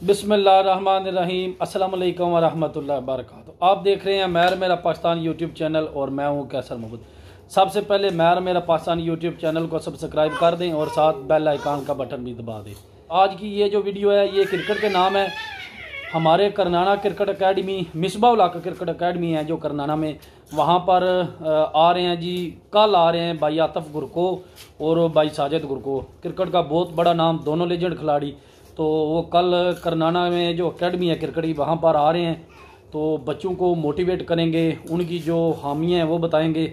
बिस्मिल्लाहिर्रहमानिर्रहीम। अस्सलाम वालेकुम वरहमतुल्लाहि वबरकातुहू। आप देख रहे हैं मैर मेरा पाकिस्तान यूट्यूब चैनल और मैं हूं कैसर महमूद। सबसे पहले मैर मेरा पाकिस्तान यूट्यूब चैनल को सब्सक्राइब कर दें और साथ बेल आइकन का बटन भी दबा दें। आज की ये जो वीडियो है ये क्रिकेट के नाम है। हमारे करनाना cricket academy Misbah ul Haq cricket academy है जो करनाना में, वहाँ पर आ रहे हैं जी। कल आ रहे हैं भाई आतिफ गुरको और भाई साजिद गुरको, क्रिकेट का बहुत बड़ा नाम, दोनों लेजेंड खिलाड़ी। तो वो कल करनाना में जो अकेडमी है क्रिकेट की वहाँ पर आ रहे हैं, तो बच्चों को मोटिवेट करेंगे, उनकी जो हामियाँ हैं वो बताएंगे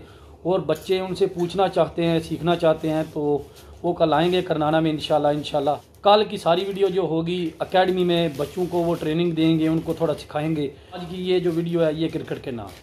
और बच्चे उनसे पूछना चाहते हैं, सीखना चाहते हैं, तो वो कल आएंगे करनाना में इंशाल्लाह। कल की सारी वीडियो जो होगी अकेडमी में बच्चों को वो ट्रेनिंग देंगे, उनको थोड़ा सिखाएंगे। आज की ये जो वीडियो है ये क्रिकेट के नाम।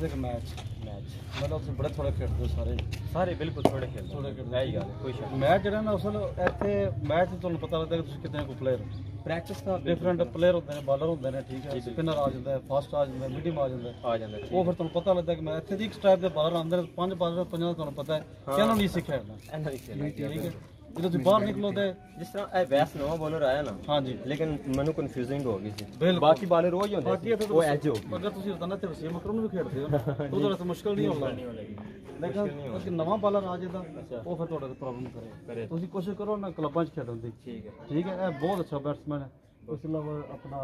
ਤੇ ਇੱਕ ਮੈਚ मतलब ਤੁਸੀਂ ਬੜੇ ਥੋੜੇ ਖੇਡਦੇ ਹੋ ਸਾਰੇ ਬਿਲਕੁਲ ਥੋੜੇ ਖੇਡਦੇ ਹੈ ਯਾਰ ਕੋਈ ਸ਼ੱਕ ਮੈਚ ਜਿਹੜਾ ਨਾ ਅਸਲ ਇੱਥੇ ਮੈਚ ਤੁਹਾਨੂੰ ਪਤਾ ਲੱਗਦਾ ਕਿ ਤੁਸੀਂ ਕਿੰਨੇ ਕੋ ਪਲੇਅਰ ਪ੍ਰੈਕਟਿਸ ਦਾ ਡਿਫਰੈਂਟ ਪਲੇਅਰ ਹੁੰਦੇ ਨੇ ਬਾਲਰ ਹੁੰਦੇ ਨੇ ਠੀਕ ਹੈ ਸਪਿਨਰ ਆ ਜਾਂਦਾ ਹੈ ਫਾਸਟ ਆ ਜਾਂਦਾ ਹੈ ਮੀਡੀਅਮ ਆ ਜਾਂਦਾ ਉਹ ਫਿਰ ਤੁਹਾਨੂੰ ਪਤਾ ਲੱਗਦਾ ਕਿ ਮੈਂ ਇੱਥੇ ਦੀ ਇੱਕ ਟਾਈਪ ਦੇ ਬਾਲਰ ਆਉਂਦੇ ਨੇ 5 ਬਾਲਰ 5 ਦਾ ਤੁਹਾਨੂੰ ਪਤਾ ਹੈ ਕਿ ਇਹਨਾਂ ਨੂੰ ਨਹੀਂ ਸਿੱਖਿਆ ਠੀਕ ਹੈ ਜਦੋਂ ਤੁਸੀਂ ਬਾਹਰ ਨਿਕਲੋ ਤੇ ਜਿਸ ਤਰ੍ਹਾਂ ਇਹ ਵੈਸ ਨਵਾਂ ਬੋਲਰ ਆਇਆ ਨਾ ਹਾਂਜੀ ਲੇਕਿਨ ਮੈਨੂੰ ਕਨਫਿਊਜ਼ਿੰਗ ਹੋ ਗਈ ਸੀ ਬਾਕੀ ਬਾਲਰ ਰੋਜ਼ ਹੀ ਹੁੰਦੇ ਸੀ ਉਹ ਐਜ ਹੋ ਅਗਰ ਤੁਸੀਂ ਰਤਨਾ ਤੇ ਵਸੀਮ ਅਕਰਮ ਨੂੰ ਵੀ ਖੇਡਦੇ ਹੋ ਉਹਦੇ ਤਾਂ ਮੁਸ਼ਕਲ ਨਹੀਂ ਹੋਣਾ ਲੇਕਿਨ ਨਵਾਂ ਬਾਲਰ ਆ ਜਾਂਦਾ ਉਹ ਫਿਰ ਤੁਹਾਡੇ ਤੇ ਪ੍ਰੋਬਲਮ ਕਰੇ ਤੁਸੀਂ ਕੋਸ਼ਿਸ਼ ਕਰੋ ਨਾ ਕਲੱਬਾਂ 'ਚ ਖੇਡਣ ਦੀ ਠੀਕ ਹੈ ਇਹ ਬਹੁਤ ਅੱਛਾ ਬੈਟਸਮੈਨ ਹੈ ਉਸ ਤੋਂ ਇਲਾਵਾ ਆਪਣਾ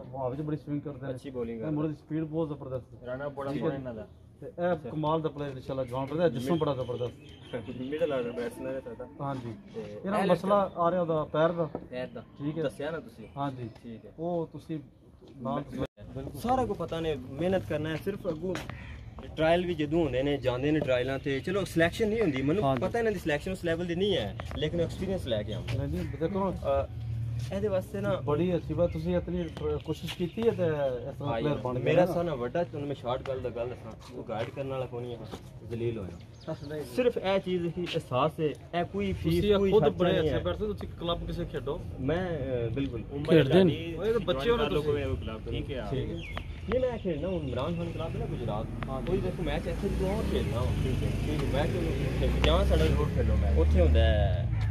ਹਵਾ ਵਿੱਚ ਬੜੀ ਸਵਿੰਗ ਕਰਦੇ ਨੇ ਅੱਛੀ ਬੋਲਿੰਗ ਮੁਰੇ ਦੀ ਸਪੀਡ ਬਹੁਤ ਜ਼ਬਰਦਸਤ ਰਾਣਾ ਬੜਾ ਸੋਹਣਾ ਇਹਨਾਂ ਦਾ ਤੇ ਇਹ ਕਮਾਲ ਦਾ ਪਲੇਅਰ ਇਨਸ਼ਾਅੱਲਾ ਜਵਾਨ ਪਲੇਅਰ ਜਿਸਮ ਬੜਾ ਜ਼ਬਰਦਸਤ ਮਿਡਲ ਆਰਡਰ ਬੈਟਸਮੈਨ ਹੈ ਸਾਡਾ ਹਾਂਜੀ ਇਹਨਾਂ ਮਸਲਾ ਆ ਰਿਹਾ ਉਹਦਾ ਪੈਰ ਦਾ ਠੀਕ ਹੈ ਦੱਸਿਆ ਨਾ ਤੁਸੀਂ ਹਾਂਜੀ ਠੀਕ ਹੈ ਉਹ ਤੁਸੀਂ ਨਾਲ ਸਾਰਾ ਕੋ ਪਤਾ ਨੇ ਮਿਹਨਤ ਕਰਨਾ ਹੈ ਸਿਰਫ ਅੱਗੋਂ ਟ੍ਰਾਇਲ ਵੀ ਜਦੋਂ ਹੁੰਦੇ ਨੇ ਜਾਂਦੇ ਨੇ ਟ੍ਰਾਇਲਾਂ ਤੇ ਚਲੋ ਸਿਲੈਕਸ਼ਨ ਨਹੀਂ ਹੁੰਦੀ ਮੈਨੂੰ ਪਤਾ ਇਹਨਾਂ ਦੀ ਸਿਲੈਕਸ਼ਨ ਉਸ ਲੈਵਲ ਦੀ ਨਹੀਂ ਹੈ ਲੇਕਿਨ ਐਕਸਪੀਰੀਅੰਸ ਲੈ ਕੇ ਆਉਂਦਾ ਨਹੀਂ ਦੇਖੋ ਇਹਦੇ ਵਾਸਤੇ ਨਾ ਬੜੀ ਅੱਛੀ ਬਾਤ ਤੁਸੀਂ ਇਤਨੀ ਕੋਸ਼ਿਸ਼ ਕੀਤੀ ਹੈ ਤੇ ਇਸ ਤਰ੍ਹਾਂ ਪਲੇਅਰ ਬਣ ਗਿਆ ਮੇਰਾ ਸਾਨਾ ਵੱਡਾ ਤੁਹਾਨੂੰ ਮੈਂ ਸ਼ਾਰਟ ਗੱਲ ਦੱਸਾਂ ਉਹ ਗਾਈਡ ਕਰਨ ਵਾਲਾ ਕੋਈ ਨਹੀਂ ਹੈ ਜ਼ਲੀਲ ਹੋਇਆ ਸਿਰਫ ਇਹ ਚੀਜ਼ ਹੀ ਅਹਿਸਾਸ ਹੈ ਇਹ ਕੋਈ ਫੀਸ ਕੋਈ ਖੁਦ ਬੜੇ ਅੱਛੇ ਬੈਠਦੇ ਤੁਸੀਂ ਕਲੱਬ ਕਿਸੇ ਖੇਡੋ ਮੈਂ ਬਿਲਕੁਲ ਖੇਡਦੇ ਨੇ ਉਹ ਬੱਚੇ ਹੋ ਨਾ ਤੁਸੀਂ ਠੀਕ ਹੈ नहीं मैं खेलना हूँ इमरान खान क्लब है ना गुजरात हाँ कोई देखो मैच ऐसे तो और खेलना हूँ ठीक है मैच जहाँ साढ़ा रोड खेलो मैच उत्थे होंदा है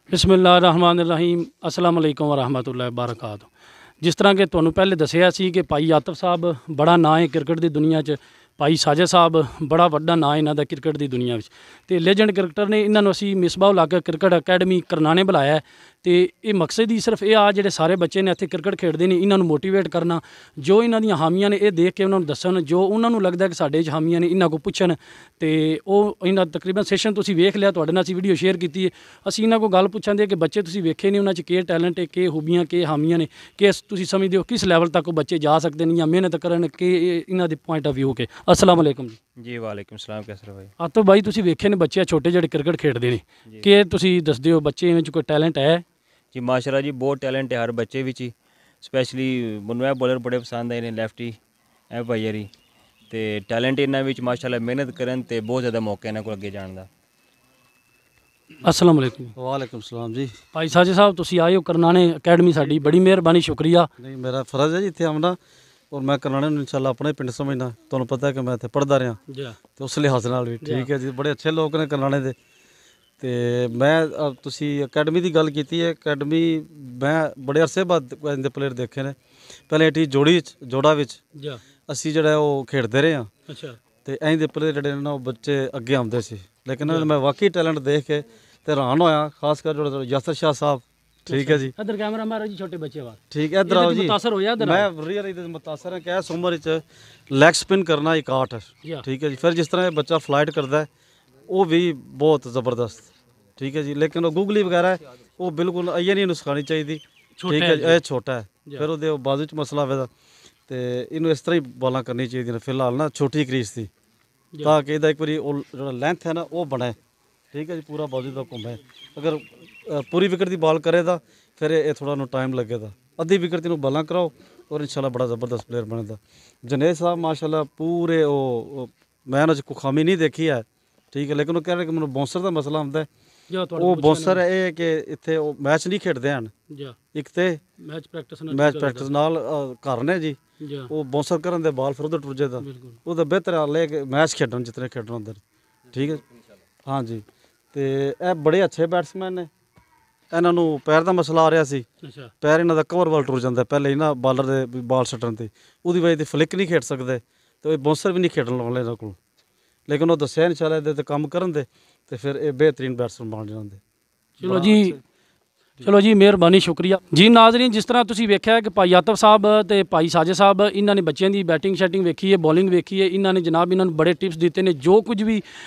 ਬਿਸਮਿਲ੍ਲਾਹਿਰਰਹਿਮਾਨਿਰਰਹੀਮ अस्सलाम वालेकुम वरहमतुल्लाहि वबरकातुहू जिस तरह के ਤੁਹਾਨੂੰ ਪਹਿਲੇ ਦੱਸਿਆ ਸੀ ਕਿ ਭਾਈ ਆਤਫ ਸਾਹਿਬ ਬੜਾ ਨਾਂ ਹੈ ਕ੍ਰਿਕਟ ਦੀ ਦੁਨੀਆ 'ਚ ਭਾਈ ਸਾਜਦ ਸਾਹਿਬ ਬੜਾ ਵੱਡਾ ਨਾਂ ਇਹਨਾਂ ਦਾ ਕ੍ਰਿਕਟ ਦੀ ਦੁਨੀਆ ਵਿੱਚ ਤੇ ਲੈਜੈਂਡ ਕ੍ਰਿਕਟਰ ਨੇ ਇਹਨਾਂ ਨੂੰ ਅਸੀਂ ਮਿਸਬਾਹ ਲਾ ਕੇ ਕ੍ਰਿਕਟ ਅਕੈਡਮੀ ਕਰਨਾਣੇ ਬੁਲਾਇਆ ਤੇ ਇਹ ਮਕਸਦ ਹੀ ਸਿਰਫ ਇਹ ਆ ਜਿਹੜੇ ਸਾਰੇ ਬੱਚੇ ਨੇ ਇੱਥੇ ਕ੍ਰਿਕਟ ਖੇਡਦੇ ਨੇ ਇਹਨਾਂ ਨੂੰ ਮੋਟੀਵੇਟ ਕਰਨਾ ਜੋ ਇਹਨਾਂ ਦੀਆਂ ਹਾਮੀਆਂ ਨੇ ਇਹ ਦੇਖ ਕੇ ਉਹਨਾਂ ਨੂੰ ਦੱਸਣ ਜੋ ਉਹਨਾਂ ਨੂੰ ਲੱਗਦਾ ਕਿ ਸਾਡੇ 'ਚ ਹਾਮੀਆਂ ਨੇ ਇਹਨਾਂ ਕੋਲ ਪੁੱਛਣ ਤੇ ਉਹ ਇਹਨਾਂ ਤਕਰੀਬਨ ਸੈਸ਼ਨ ਤੁਸੀਂ ਵੇਖ ਲਿਆ ਤੁਹਾਡੇ ਨਾਲ ਅਸੀਂ ਵੀਡੀਓ ਸ਼ੇਅਰ ਕੀਤੀ ਹੈ ਅਸੀਂ ਇਹਨਾਂ ਕੋਲ ਗੱਲ ਪੁੱਛਾਂਦੇ ਕਿ ਬੱਚੇ ਤੁਸੀਂ ਵੇਖੇ ਨਹੀਂ ਉਹਨਾਂ 'ਚ ਕੀ ਟੈਲੈਂਟ ਹੈ ਕੀ ਖੂਬੀਆਂ ਕੀ ਹਾਮੀਆਂ ਨੇ ਕਿ ਤੁਸੀਂ ਸਮਝਦੇ ਹੋ ਕਿਸ ਲੈਵਲ ਤੱਕ ਉਹ ਬੱਚੇ ਜਾ ਸਕਦੇ ਨੇ ਜਾਂ ਮਿਹਨਤ ਕਰਨ ਕਿ ਇਹਨਾਂ ਦੇ ਪੁਆਇੰਟ ਆਫ ਵਿਊ ਕੇ अस्सलाम वालेकुम जी वालेकुम सलाम कैसे भाई आतो भाई ਤੁਸੀਂ ਵੇਖੇ ਨੇ ਬੱਚੇ ਛੋਟੇ ਜਿਹੜੇ ਕ੍ਰਿਕਟ ਖੇਡਦੇ ਨੇ ਕਿ ਤੁਸੀਂ ਦੱਸਦੇ ਹੋ ਬੱਚੇ ਵਿੱਚ ਕੋਈ ਟੈਲੈਂਟ ਹੈ जी माशाल्लाह जी बहुत टैलेंट है हर बच्चे ਵਿੱਚ ਹੀ ਸਪੈਸ਼ਲੀ ਮੈਨੂੰ ਇਹ ਬੋਲਰ ਬੜੇ ਪਸੰਦ ਆਏ ਨੇ ਲੈਫਟੀ ਇਹ ਭਾਈਰੀ ਤੇ ਟੈਲੈਂਟ ਇਹਨਾਂ ਵਿੱਚ ਮਾਸ਼ਾਅੱਲਾ ਮਿਹਨਤ ਕਰਨ ਤੇ ਬਹੁਤ ਜ਼ਿਆਦਾ ਮੌਕੇ ਇਹਨਾਂ ਕੋਲ ਅੱਗੇ ਜਾਣ ਦਾ अस्सलाम वालेकुम वालेकुम सलाम जी ਭਾਈ ਸਾਜਦ ਸਾਹਿਬ ਤੁਸੀਂ ਆਏ ਹੋ ਕਰਨਾਣੇ ਅਕੈਡਮੀ ਸਾਡੀ ਬੜੀ ਮਿਹਰਬਾਨੀ ਸ਼ੁਕਰੀਆ नहीं मेरा फ़र्ज़ है जी इतने आना और मैं करनाने इंशाल्लाह अपने पिंड समझना तुहानू पता है कि मैं इत्थे पढ़दा रहा ਜੀ तो उस लिहाज नाल भी ठीक है जी बड़े अच्छे लोग ने करनाने दे ਤੇ ਮੈਂ ਤੁਸੀਂ ਅਕੈਡਮੀ ਦੀ ਗੱਲ ਕੀਤੀ ਹੈ ਅਕੈਡਮੀ ਮੈਂ ਬੜੇ ਅਰਸੇ ਬਾਅਦ ਇਹਦੇ ਪਲੇਅਰ ਦੇਖੇ ਨੇ ਪਹਿਲੇ ਟੀ ਜੋੜਾ ਵਿੱਚ ਜੀ ਅਸੀਂ ਜਿਹੜਾ ਉਹ ਖੇਡਦੇ ਰਹੇ ਹਾਂ ਅੱਛਾ ਤੇ ਐਂ ਦੇ ਪਲੇਅਰ ਜਿਹੜੇ ਨੇ ਨਾ ਉਹ ਬੱਚੇ ਅੱਗੇ ਆਉਂਦੇ ਸੀ ਲੇਕਿਨ ਮੈਂ ਵਾਕਈ ਟੈਲੈਂਟ ਦੇਖ ਕੇ ਤੇ ਹੈਰਾਨ ਹੋਇਆ ਖਾਸ ਕਰ ਜਿਹੜਾ ਯਾਸਰ ਸ਼ਾਹ ਸਾਹਿਬ ਠੀਕ ਹੈ ਜੀ ਇਧਰ ਕੈਮਰਾ ਮਾਰੋ ਜੀ ਛੋਟੇ ਬੱਚੇ ਵਾਰ ਠੀਕ ਹੈ ਇਧਰ ਆਓ ਜੀ ਮੁਤਾਸਰ ਹੋਇਆ ਇਧਰ ਮੈਂ ਰੀਅਲੀ ਇਹਦੇ ਮੁਤਾਸਰ ਹਾਂ ਕਿ ਇਸ ਉਮਰ ਵਿੱਚ ਲੈਗ ਸਪਿਨ ਕਰਨਾ ਇੱਕ ਆਰਟ ਹੈ ਠੀਕ ਹੈ ਜੀ ਫਿਰ ਜਿਸ ਤਰ੍ਹਾਂ ਇਹ ਬੱਚਾ ਫਲਾਈਟ ਕਰਦਾ ਹੈ ਉਹ ਵੀ ਬਹੁਤ ਜ਼ਬਰਦਸਤ ਠੀਕ ਹੈ ਜੀ ਲੇਕਿਨ ਉਹ ਗੂਗਲੀ ਵਗੈਰਾ ਹੈ ਉਹ ਬਿਲਕੁਲ ਇਹ ਨਹੀਂ ਇਹਨੂੰ ਸਿਖਾਉਣੀ ਚਾਹੀਦੀ ਠੀਕ ਹੈ ਇਹ ਛੋਟਾ ਹੈ ਫਿਰ ਉਹਦੇ ਬਾਜ਼ੂ 'ਚ ਮਸਲਾ ਹੋਵੇਗਾ ਤੇ ਇਹਨੂੰ ਇਸ ਤਰ੍ਹਾਂ ਹੀ ਬਾਲਾਂ ਕਰਨੀ ਚਾਹੀਦੀਆਂ ਨੇ ਫਿਲਹਾਲ ਨਾ ਛੋਟੀ ਕ੍ਰੀਜ਼ ਦੀ ਤਾਂ ਕਿ ਇਹਦਾ ਇੱਕ ਵਾਰੀ ਉਹ ਜਿਹੜਾ ਲੈਂਥ ਹੈ ਨਾ ਉਹ ਬਣੇ ਠੀਕ ਹੈ ਜੀ ਪੂਰਾ ਬਾਜ਼ੂ ਦਾ ਘੁੰਮੇ ਅਗਰ ਪੂਰੀ ਵਿਕਟ ਦੀ ਬਾਲ ਕਰੇ ਤਾਂ ਫਿਰ ਇਹ ਥੋੜਾ ਨੂੰ ਟਾਈਮ ਲੱਗੇਗਾ ਅੱਧੀ ਵਿਕਟ ਇਹਨੂੰ ਬਾਲਾਂ ਕਰਾਓ ਔਰ ਇਨਸ਼ਾਅੱਲਾ ਬੜਾ ਜ਼ਬਰਦਸਤ ਪਲੇਅਰ ਬਣੇਗਾ ਜਨੇਦ ਸਾਹਿਬ ਮਾਸ਼ਾਅੱਲਾ ਪੂਰੇ ਉਹ ਮੈਂ ਉਹਨਾਂ 'ਚ ਕੋਈ ਖਾਮੀ ਨਹੀਂ ਦੇਖੀ ਹੈ ਠੀਕ ਹੈ ਲੇਕਿਨ ਉਹ ਕਹਿ ਰਹੇ ਕਿ ਮੈਨੂੰ ਬੌਂਸਰ ਦਾ ਮਸਲਾ ਹੁੰਦਾ ਉਹ ਬੌਂਸਰ ਇਹ ਕਿ ਇੱਥੇ ਉਹ ਮੈਚ ਨਹੀਂ ਖੇਡਦੇ ਹਨ ਇੱਕ ਤੇ ਮੈਚ ਪ੍ਰੈਕਟਿਸ ਨਾਲ ਘਰ ਨੇ ਜੀ ਉਹ ਬੌਂਸਰ ਕਰਨ ਦੇ ਬਾਲ ਫਿਰ ਉਧਰ ਟੁਰ ਜਾਦਾ ਉਹਦਾ ਬਿਹਤਰ ਹਾਲ ਹੈ ਕਿ ਮੈਚ ਖੇਡਣ ਜਿਤਨੇ ਖੇਡਣ ਹੁੰਦੇ ਠੀਕ ਹੈ ਹਾਂਜੀ ਤੇ ਇਹ ਬੜੇ ਅੱਛੇ ਬੈਟਸਮੈਨ ਨੇ ਇਹਨਾਂ ਨੂੰ ਪੈਰ ਦਾ ਮਸਲਾ ਆ ਰਿਹਾ ਸੀ ਪੈਰ ਇਹਨਾਂ ਦਾ ਕਵਰ ਵੱਲ ਟੁਰ ਜਾਂਦਾ ਪਹਿਲੇ ਹੀ ਨਾ ਬਾਲਰ ਦੇ ਬਾਲ ਸੱਟਣ ਤੇ ਉਹਦੀ ਵਜ੍ਹਾ ਤੇ ਫਲਿੱਕ ਨਹੀਂ ਖੇਡ ਸਕਦੇ ਤੇ ਉਹ ਬੌਂਸਰ ਵੀ ਨਹੀਂ ਖੇਡਣ ਵਾਲੇ ਇਹਨਾਂ ਕੋਲ ਲੇਕਿਨ ਉਹ ਦੱਸਿਆ ਇਨਸ਼ਾਅੱਲਾ ਇਹਦੇ ਤੇ ਕੰਮ ਕਰਨ ਦੇ ਤੇ ਫਿਰ ਇਹ ਬਿਹਤਰੀਨ ਬੈਟਸਮੈਨ ਬਣ ਜਾਂਦੇ ਚਲੋ ਜੀ ਮਿਹਰਬਾਨੀ ਸ਼ੁਕਰੀਆ ਜੀ ਨਾਜ਼ਰੀਨ ਜਿਸ ਤਰ੍ਹਾਂ ਤੁਸੀਂ ਵੇਖਿਆ ਕਿ ਭਾਈ ਆਤਫ ਸਾਹਿਬ ਤੇ ਭਾਈ ਸਾਜਦ ਸਾਹਿਬ ਇਹਨਾਂ ਨੇ ਬੱਚਿਆਂ ਦੀ ਬੈਟਿੰਗ ਸ਼ੈਟਿੰਗ ਵੇਖੀ ਹੈ ਬੋਲਿੰਗ ਵੇਖੀ ਹੈ ਇਹਨਾਂ ਨੇ ਜਨਾਬ ਇਹਨਾਂ ਨੂੰ ਬੜੇ ਟਿਪਸ ਦਿੱਤੇ ਨੇ ਜੋ ਕੁਝ ਵੀ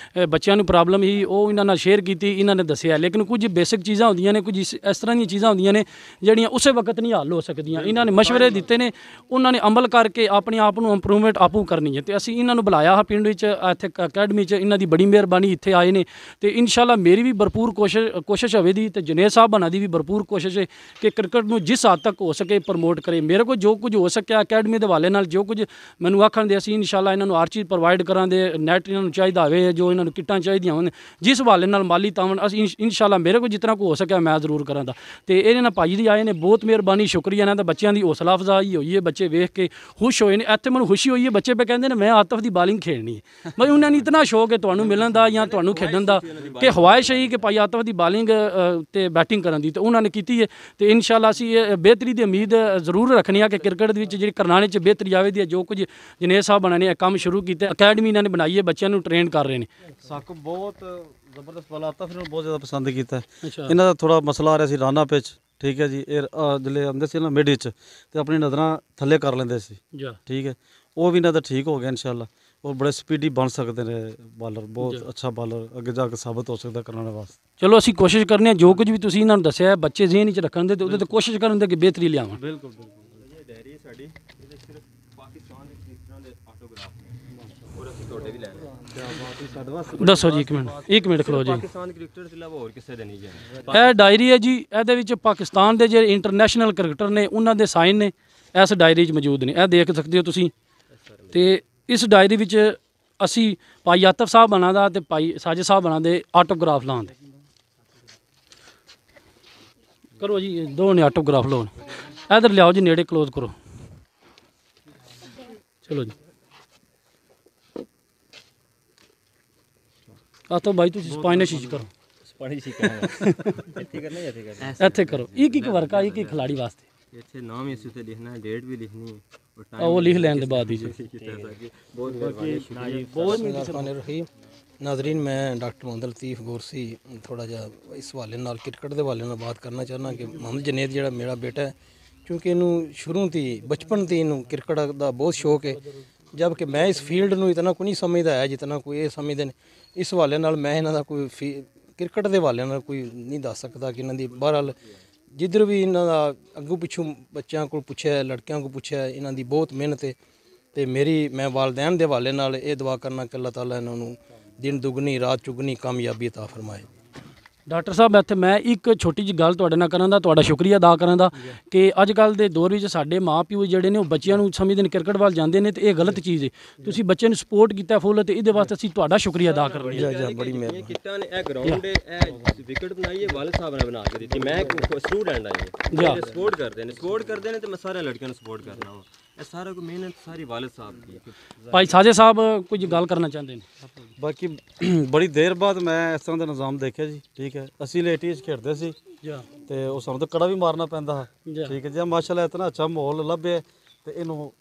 ਬੱਚਿਆਂ ਨੂੰ ਪ੍ਰੋਬਲਮ ਸੀ ਉਹ ਇਹਨਾਂ ਨਾਲ ਸ਼ੇਅਰ ਕੀਤੀ ਇਹਨਾਂ ਨੇ ਦੱਸਿਆ ਲੇਕਿਨ ਕੁਝ ਬੇਸਿਕ ਚੀਜ਼ਾਂ ਹੁੰਦੀਆਂ ਨੇ ਕੁਝ ਇਸ ਤਰ੍ਹਾਂ ਦੀਆਂ ਚੀਜ਼ਾਂ ਹੁੰਦੀਆਂ ਨੇ ਜਿਹੜੀਆਂ ਉਸੇ ਵਕਤ ਨਹੀਂ ਹੱਲ ਹੋ ਸਕਦੀਆਂ ਇਹਨਾਂ ਨੇ ਮਸ਼ਵਰੇ ਦਿੱਤੇ ਨੇ ਉਹਨਾਂ ਨੇ ਅਮਲ ਕਰਕੇ ਆਪਣੇ ਆਪ ਨੂੰ ਇੰਪਰੂਵਮੈਂਟ ਆਪੂ ਕਰਨੀ ਹੈ ਤੇ ਅਸੀਂ ਇਹਨਾਂ ਨੂੰ ਬੁਲਾਇਆ ਹਾਂ ਪਿੰਡ ਵਿੱਚ ਇੱਥੇ ਅਕੈਡਮੀ 'ਚ ਇਹਨਾਂ ਦੀ ਬੜੀ ਮਿਹਰਬਾਨੀ ਇੱਥੇ ਆਏ ਨੇ ਤੇ ਇਨਸ਼ਾਅੱਲਾ ਮੇਰੀ ਵੀ ਭਰਪੂਰ ਕੋਸ਼ਿਸ਼ ਹੋਵੇਗੀ ਤੇ ਜਨੇਦ ਸਾਹਿਬ ਬਣਾ ਦੀ ਵੀ ਭਰਪੂਰ ਕੋਸ਼ਿਸ਼ ਹੈ ਕਿ ਕ੍ਰਿਕਟ ਨੂੰ ਜਿਸ ਹੱਦ ਤੱਕ ਹੋ ਸਕੇ ਪ੍ਰਮੋਟ ਕਰੇ। ਮੇਰੇ ਕੋਲ ਜੋ ਕੁਝ ਹੋ ਸਕਿਆ ਅਕੈਡਮੀ ਦੇ ਹਵਾਲੇ ਨਾਲ ਜੋ ਕੁਝ ਮੈਨੂੰ ਆਖਣ ਦੇ ਅਸੀਂ ਇਨਸ਼ਾਅੱਲਾ ਇਹਨਾਂ ਨੂੰ ਹਰ ਚੀਜ਼ ਪ੍ਰੋਵਾਈਡ ਕਰਾਂਗੇ। ਨੈਟ ਇਹਨਾਂ ਨੂੰ ਚਾਹੀਦਾ ਹੋਵੇ, ਜੋ ਇਹਨਾਂ ਨੂੰ ਕਿੱਟਾਂ ਚਾਹੀਦੀਆਂ ਹੋਣ, ਜਿਸ ਹਵਾਲੇ ਨਾਲ ਮਾਲੀ ਤਾਵਨ ਅਸੀਂ ਇਨਸ਼ਾਅੱਲਾ ਮੇਰੇ ਕੋਲ ਜਿਤਨਾ ਕੁ ਹੋ ਸਕਿਆ ਮੈਂ ਜ਼ਰੂਰ ਕਰਾਂਗਾ। ਤੇ ਇਹਦੇ ਨਾਲ ਭਾਈ ਜੀ ਆਏ ਨੇ, ਬਹੁਤ ਮਿਹਰਬਾਨੀ, ਸ਼ੁਕਰੀਆ ਇਹਨਾਂ ਦਾ। ਬੱਚਿਆਂ ਦੀ ਹੌਸਲਾ ਅਫਜ਼ਾਈ ਹੋਈ ਹੈ, ਬੱਚੇ ਵੇਖ ਕੇ ਖੁਸ਼ ਹੋਏ ਨੇ। ਇੱਥੇ ਮੈਨੂੰ ਖੁਸ਼ੀ ਹੋਈ ਹੈ, ਬੱਚੇ ਪੇ ਕਹਿੰਦੇ ਨੇ ਮੈਂ ਆਤਫ ਦੀ ਬਾਲਿੰਗ ਖੇਡਣੀ ਹੈ। ਮੈਂ ਉਹਨਾਂ ਨੂੰ ਇਤਨਾ ਸ਼ੌਕ ਹੈ ਤੁਹਾਨੂੰ ਮਿਲਣ ਦਾ ਜਾਂ ਤੁਹਾਨੂੰ ਖੇਡਣ ਦਾ ਕਿ ਖਵਾਇਸ਼ ਹੈ ਕਿ ਭਾਈ ਆਤਫ ਦੀ ਬਾਲਿੰਗ ਤੇ ਬੈਟਿੰਗ ਕਰਨ ਦੀ, ਤੇ ਉਹਨਾਂ ਨੇ ਕੀਤੀ ਹੈ। ਤੇ ਇਨਸ਼ਾਅੱਲਾ ਅਸੀਂ ਇਹ ਬਿਹਤਰੀ ਦੀ ਉਮੀਦ ਜ਼ਰੂਰ ਰੱਖਣੀ ਆ ਕਿ ਕ੍ਰਿਕਟ ਦੇ ਵਿੱਚ ਜਿਹੜੀ ਕਰਨਾਣੇ 'ਚ ਬਿਹਤਰੀ ਆਵੇ ਦੀ ਜੋ ਕੁਝ ਜਨੇਦ ਸਾਹਿਬ ਬਣਾਣੇ ਆ ਕੰਮ ਸ਼ੁਰੂ ਕੀਤੇ, ਅਕੈਡਮੀ ਇਹਨਾਂ ਨੇ ਬਣਾਈ ਹੈ, ਬੱਚਿਆਂ ਨੂੰ ਟ੍ਰੇਨ ਕਰ ਰਹੇ ਨੇ। ਸਾਕਬ ਬਹੁਤ ਜ਼ਬਰਦਸਤ ਵਾਲਾ ਆਤਫ ਨੇ ਬਹੁਤ ਜ਼ਿਆਦਾ ਪਸੰਦ ਕੀਤਾ। ਇਹਨਾਂ ਦਾ ਥੋੜਾ ਮਸਲਾ ਆ ਰਿਹਾ ਸੀ ਰਾਨਾ ਪਿਚ, ਠੀਕ ਹੈ ਜੀ। ਇਹ ਜਿਹੜੇ ਆਉਂਦੇ ਸੀ ਨਾ ਮਿਡ ਵਿੱਚ ਤੇ ਆਪਣੀ ਨਜ਼ਰਾਂ ਥੱਲੇ ਕਰ ਲੈਂਦੇ ਸੀ, ਠੀਕ ਹੈ। ਉਹ ਵੀ ਇਹਨਾਂ ਦਾ ਠੀਕ ਹੋ ਗਿਆ ਇਨਸ਼ਾਅੱਲਾ। ਉਹ ਬੜੇ ਸਪੀਡੀ ਬਣ ਸਕਦੇ ਨੇ ਬਾਲਰ, ਬਹੁਤ ਅੱਛਾ ਬਾਲਰ ਅੱਗੇ ਜਾ ਕੇ ਸਾਬਤ ਹੋ ਸਕਦਾ ਕਰਨਾਣੇ ਵਾਸਤੇ। ਚਲੋ ਅਸੀਂ ਕੋਸ਼ਿਸ਼ ਕਰਨੇ ਆ ਜੋ ਕੁਝ ਵੀ ਤੁਸੀਂ ਇਹਨਾਂ ਨੂੰ ਦੱਸਿਆ ਬੱਚੇ ਜ਼ਿਹਨ ਵਿੱਚ ਰੱਖਣ ਦੇ ਤੇ ਉਹਦੇ ਤੇ ਕੋਸ਼ਿਸ਼ ਕਰਨ ਦੇ ਕਿ ਬਿਹਤਰੀ ਲਿਆਵਣ। ਬਿਲਕੁਲ ਇਹ ਡਾਇਰੀ ਸਾਡੀ ਇਹਦੇ ਸਿਰਫ ਪਾਕਿਸਤਾਨ ਦੇ ਕ੍ਰਿਕਟਰਾਂ ਦੇ ਆਟੋਗ੍ਰਾਫ ਨੇ ਔਰ ਅਸੀਂ ਤੁਹਾਡੇ ਵੀ ਲੈ ਰਹੇ। ਦੱਸੋ ਜੀ, ਇੱਕ ਮਿੰਟ ਖਲੋ ਜੀ। ਪਾਕਿਸਤਾਨ ਦੇ ਕ੍ਰਿਕਟਰ ਤੋਂ ਇਲਾਵਾ ਹੋਰ ਕਿਸੇ ਦੇ ਨਹੀਂ ਜਾਣੇ। ਇਹ ਡਾਇਰੀ ਹੈ ਜੀ, ਇਹਦੇ ਵਿੱਚ ਪਾਕਿਸਤਾਨ ਦੇ ਜਿਹੜੇ ਇੰਟਰਨੈਸ਼ਨਲ ਕ੍ਰਿਕਟਰ ਨੇ ਉਹਨਾਂ ਦੇ ਸਾਈਨ ਨੇ ਇਸ ਡਾਇਰੀ 'ਚ ਮੌਜੂਦ ਨੇ, ਇਹ ਦੇਖ ਸਕਦੇ ਹੋ ਤੁਸੀਂ। ਤੇ ਇਸ ਡਾਇਰੀ ਵਿੱਚ ਅਸੀਂ ਭਾਈ ਆਤਫ ਸਾਹਿਬ ਬਣਾ ਦਾ ਤੇ ਭਾਈ ਸਾਜਿਦ ਸਾਹਿਬ ਬਣਾ ਦੇ ਆਟੋਗ੍ਰਾਫ ਲਾਉਣ ਦੇ। ਕਰੋ ਜੀ, ਦੋ ਨੇ ਆਟੋਗ੍ਰਾਫ ਲਾਉਣ। ਇਧਰ ਲਿਆਓ ਜੀ, ਨੇੜੇ ਕਲੋਜ਼ ਕਰੋ। ਚਲੋ ਜੀ ਆਤਫ ਭਾਈ ਤੁਸੀਂ ਸਪਾਈਨਿਸ਼ ਕਰੋ। ਇੱਥੇ ਕਰੋ, ਇੱਕ ਵਰਕਾ ਇੱਕ ਖਿਲਾੜੀ ਵਾਸਤੇ। ਇੱਥੇ ਨਾਮ ਇਸ ਉੱਤੇ ਲਿਖਣਾ ਹੈ, ਡੇਟ ਵੀ ਲਿਖਣੀ ਹੈ, ਉਹ ਲਿਖ ਲੈਣ ਦੇ ਬਾਅਦ ਹੀ ਜੀ। नाजरीन मैं डॉक्टर मोहम्मद लतीफ़ गोरसी थोड़ा जा इस हवाले नाल क्रिकेट के हवाले नाल बात करना चाहना कि मोहम्मद जनेद जिहड़ा मेरा बेटा है, क्योंकि इनू शुरू तो बचपन तो इनू क्रिकेट का बहुत शौक है, जबकि मैं इस फील्ड नू इतना कोई नहीं समझदा है जितना कोई ये समझते हैं। इस हवाले नाल मैं इन्हां दा कोई क्रिकेट के हवाले नाल कोई नहीं दस सकता कि इन्हां दी बहरहाल जिधर भी इन्हां दा अग्गों पिछों बच्चों को पुछया, लड़कियों को पुछया, इन्हां दी बहुत मेहनत है। तो मेरी मैं वालदैन के हवाले नाल ये दुआ करना कि अल्लाह ताला इन्हां नू दिन दुगनी रात चुगनी कामयाबी अता फरमाए। ਡਾਕਟਰ ਸਾਹਿਬ ਇੱਥੇ ਮੈਂ ਇੱਕ ਛੋਟੀ ਜਿਹੀ ਗੱਲ ਤੁਹਾਡੇ ਨਾਲ ਕਰਾਂ ਦਾ, ਤੁਹਾਡਾ ਸ਼ੁਕਰੀਆ ਅਦਾ ਕਰਾਂ ਦਾ ਕਿ ਅੱਜ ਕੱਲ੍ਹ ਦੇ ਦੌਰ ਵਿੱਚ ਸਾਡੇ ਮਾਂ ਪਿਓ ਜਿਹੜੇ ਨੇ ਉਹ ਬੱਚਿਆਂ ਨੂੰ ਸਮਝਦੇ ਨੇ ਕ੍ਰਿਕਟ ਵੱਲ ਜਾਂਦੇ ਨੇ ਤੇ ਇਹ ਗਲਤ ਚੀਜ਼ ਹੈ। ਤੁਸੀਂ ਬੱਚੇ ਨੂੰ ਸਪੋਰਟ ਕੀਤਾ ਫੁੱਲ ਤੇ ਇਹਦੇ ਵਾਸਤੇ ਅਸੀਂ ਤੁਹਾਡਾ ਸ਼ੁਕਰੀਆ ਅਦਾ ਕਰ ਰਹੇ ਹਾਂ। बड़ी मेहरबानी। ਕਿੱਟਾਂ ਨੇ ਇਹ ਗਰਾਊਂਡ ਇਹ ਵਿਕਟ ਬਣਾਈ ਹੈ, ਵਾਲਿਦ ਸਾਹਿਬ ਨੇ ਬਣਾ ਕੇ ਦਿੱਤੀ। ਮੈਂ ਸਟੂਡੈਂਟ ਆਈ ਹੈ, ਸਪੋਰਟ ਕਰਦੇ ਨੇ ਤੇ ਮੈਂ ਸਾਰਿਆਂ ਲੜਕਿਆਂ ਨੂੰ ਸਪੋਰਟ ਕਰਨਾ ਵਾ। ਇਹ ਸਾਰਾ ਕੋਈ ਮਿਹਨਤ ਸਾਰੀ ਵਾਲਿਦ ਸਾਹਿਬ ਦੀ। ਭਾਈ ਸਾਜੇ ਸਾਹਿਬ ਕੁਝ ਗੱਲ ਕਰਨਾ ਚਾਹੁੰਦੇ ਨੇ। ਬਾਕੀ ਬੜੀ ਦੇਰ ਬਾਅਦ ਮੈਂ ਇਸ ਤਰ੍ਹਾਂ ਦਾ ਨਿਜ਼ਾਮ ਦੇਖਿਆ ਜੀ, ਠੀਕ ਹੈ। ਅਸੀਂ ਲੇਟੀ 'ਚ ਖੇਡਦੇ ਸੀ ਤੇ ਉਹ ਸਾਨੂੰ ਤਾਂ ਕੜਾ ਵੀ ਮਾਰਨਾ ਪੈਂਦਾ ਹੈ, ਠੀਕ ਹੈ ਜੀ। ਮਾਸ਼ਾਅੱਲਾ ਇਤਨਾ ਅੱਛਾ ਮਾਹੌਲ ਲੱਭਿਆ ਤੇ ਇਹਨੂੰ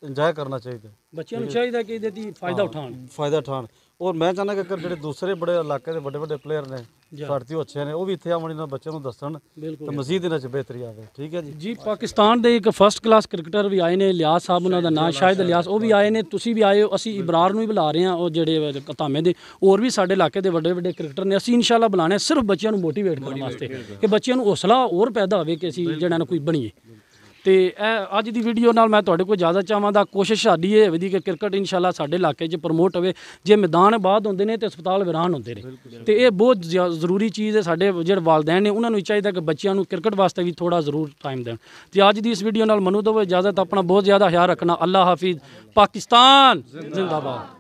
ਇੰਜੋਏ ਕਰਨਾ ਚਾਹੀਦਾ। ਬੱਚਿਆਂ ਨੂੰ ਚਾਹੀਦਾ ਕਿ ਇਹਦੇ ਦੀ ਫਾਇਦਾ ਉਠਾਉਣ। ਔਰ ਮੈਂ ਚਾਹੁੰਦਾ ਕਿ ਜਿਹੜੇ ਦੂਸਰੇ ਬੜੇ ਇਲਾਕੇ ਦੇ ਵੱਡੇ ਪਲੇਅਰ ਨੇ ਸਾਡੇ ਤੋਂ ਅੱਛੇ ਨੇ ਉਹ ਵੀ ਇੱਥੇ ਆਉਣ, ਇਹਨਾਂ ਬੱਚਿਆਂ ਨੂੰ ਦੱਸਣ ਤੇ ਮਜ਼ੀਦ ਇਹਨਾਂ 'ਚ ਬਿਹਤਰੀ ਆਵੇ, ਠੀਕ ਹੈ ਜੀ। ਪਾਕਿਸਤਾਨ ਦੇ ਇੱਕ ਫਸਟ ਕਲਾਸ ਕ੍ਰਿਕਟਰ ਵੀ ਆਏ ਨੇ, ਲਿਆਸ ਸਾਹਿਬ ਉਹਨਾਂ ਦਾ ਨਾਂ ਸ਼ਾਇਦ ਲਿਆਸ, ਉਹ ਵੀ ਆਏ ਨੇ, ਤੁਸੀਂ ਵੀ ਆਏ ਹੋ। ਅਸੀਂ ਇਬਰਾਰ ਨੂੰ ਵੀ ਬੁਲਾ ਰਹੇ ਹਾਂ, ਉਹ ਜਿਹੜੇ ਕਤਾਮੇ ਦੇ ਹੋਰ ਵੀ ਸਾਡੇ ਇਲਾਕੇ ਦੇ ਵੱਡੇ ਕ੍ਰਿਕਟਰ ਨੇ। ਅਸੀਂ ਇਨਸ਼ਾਅੱਲਾ ਬੁਲਾਣੇ ਸਿਰਫ ਬੱਚਿਆਂ ਨੂੰ ਮੋਟੀਵੇਟ ਕਰਨ ਵਾਸਤੇ ਕਿ ਬੱਚਿਆਂ ਨੂੰ ਹੌਸਲਾ ਹੋਰ ਪੈਦਾ ਹੋਵੇ ਕਿ ਅਸੀਂ ਜਿਹੜਾ ਨਾ ਕੋਈ ਬਣੀਏ। ਤੇ ਇਹ ਅੱਜ ਦੀ ਵੀਡੀਓ ਨਾਲ ਮੈਂ ਤੁਹਾਡੇ ਕੋਲ ਜ਼ਿਆਦਾ ਚਾਹਾਂਗਾ, ਕੋਸ਼ਿਸ਼ ਸਾਡੀ ਇਹ ਹੋਵੇਗੀ ਕਿ ਕ੍ਰਿਕਟ ਇਨਸ਼ਾਅੱਲਾ ਸਾਡੇ ਇਲਾਕੇ 'ਚ ਪ੍ਰਮੋਟ ਹੋਵੇ। ਜੇ ਮੈਦਾਨ ਆਬਾਦ ਹੁੰਦੇ ਨੇ ਤੇ ਹਸਪਤਾਲ ਵੀਰਾਨ ਹੁੰਦੇ ਨੇ, ਤੇ ਇਹ ਬਹੁਤ ਜ਼ਰੂਰੀ ਚੀਜ਼ ਹੈ। ਸਾਡੇ ਜਿਹੜੇ ਵਾਲਦੈਨ ਨੇ ਉਹਨਾਂ ਨੂੰ ਚਾਹੀਦਾ ਕਿ ਬੱਚਿਆਂ ਨੂੰ ਕ੍ਰਿਕਟ ਵਾਸਤੇ ਵੀ ਥੋੜਾ ਜ਼ਰੂਰ ਟਾਈਮ ਦੇਣ। ਤੇ ਅੱਜ ਦੀ ਇਸ ਵੀਡੀਓ ਨਾਲ ਮੈਨੂੰ ਦਿਓ ਇਜਾਜ਼ਤ, ਆਪਣਾ ਬਹੁਤ ਜ਼ਿਆਦਾ ਖਿਆਲ ਰੱਖਣਾ। ਅੱਲਾ ਹਾਫਿਜ਼। ਪਾਕਿਸਤਾਨ ਜ਼ਿੰਦਾਬਾਦ।